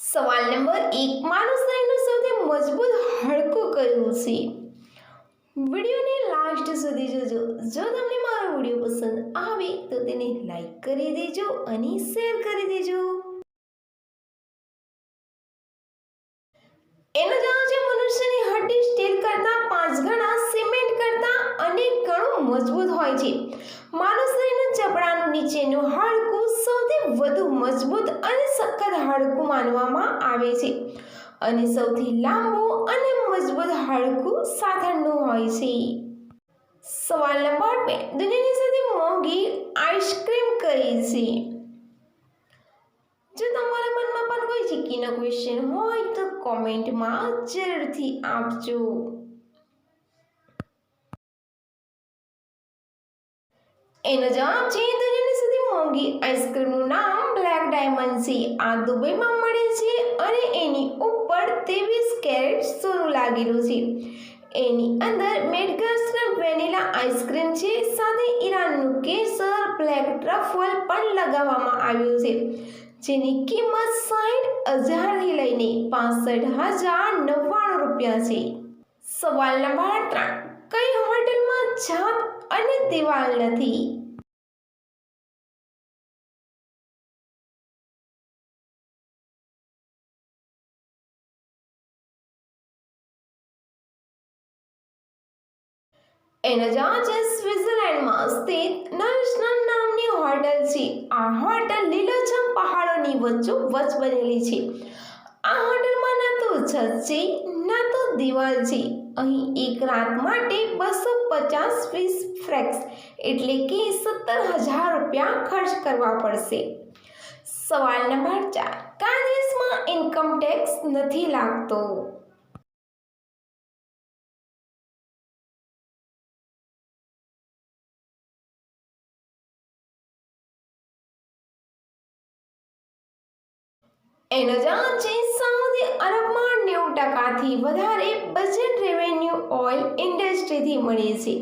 સવાલ નંબર 1, માનવ શરીરનું સૌથી મજબૂત હાડકું કયું છે? વિડીયોને લાસ્ટ સુધી જોજો. જો તમને મારો વિડીયો પસંદ આવે તો તેને લાઈક કરી દેજો અને શેર કરી દેજો. એનો જવાબ છે મનુષ્યની હડ્ડી સ્ટીલ કરતાં 5 ગણા, સિમેન્ટ કરતાં અનેક ગણું મજબૂત હોય છે. માનવ શરીરના જબડાનું નીચેનું હાડકું સૌથી વધુ મજબૂત અને સખત હાડકું માનવામાં આવે છે અને સૌથી લાંબુ અને મજબૂત હાડકું સાથળનું હોય છે. સવાલ નંબર 2, દુનિયાની સૌથી મોંઘી આઈસ્ક્રીમ કઈ છે? જો તમારા મનમાં પણ કોઈ જીકેનો ક્વેશ્ચન હોય તો કોમેન્ટમાં જરૂરથી આપજો. એનો જવાબ છે દુનિયાની સૌથી મોંઘી આઈસ્ક્રીમનું નામ બ્લેક ડાયમંડ છે. આ દુબઈમાં મળે છે અને એની ઉપર 23 કેરેટ સોનું લાગેલું છે. એની અંદર મેડગાસ્કર વેનીલા આઈસ્ક્રીમ છે, સાથે ઈરાનનું કેસર, બ્લેક ટ્રફલ પણ લગાવવામાં આવ્યું છે, જેની કિંમત 60,000થી લઈને 65,099 રૂપિયા છે. સવાલ નંબર 3, કઈ હોટલમાં છત અને દિવાલ નથી? એનો જવાબ છે સ્વિટ્ઝરલેન્ડમાં સ્થિત નર્સન નામની હોટલ છે. આ હોટલ લીલોછમ પહાડોની વચ્ચોવચ્ચ બનેલી છે. આ હોટલમાં ના તો છત છે ના તો દિવાલ છે. અહીં એક રાત માટે 250 સ્વિસ ફ્રેન્ક્સ એટલે કે 17,000 રૂપિયા ખર્ચ કરવા પડશે. સવાલ નંબર 4, કયા દેશમાં ઇન્કમ ટેક્સ નથી લાગતો? એનો જવાબ છે સાઉદી અરબમાં 90%થી વધારે બજેટ રેવન્યુ ઓઇલ ઇન્ડસ્ટ્રીથી મળે છે,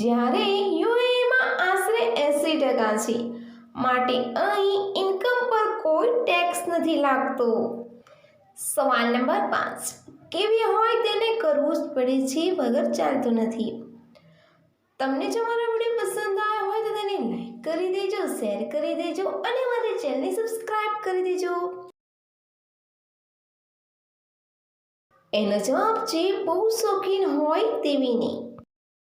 જ્યારે યુએઈમાં આશરે 80% છે. માટે અહીં ઇન્કમ પર કોઈ ટેક્સ નથી લાગતો. સવાલ નંબર 5, કેવી હોય તેને કરવું જ પડે છે વગર ચાલતું નથી. તમને જો મારો વિડીયો પસંદ આવ્યો હોય તો તેને લાઈક કરી દેજો, શેર કરી દેજો અને મારી ચેનલને સબસ્ક્રાઇબ કરી દેજો. એનો જવાબ છે બહુ શોખીન હોય તેવી નહીં.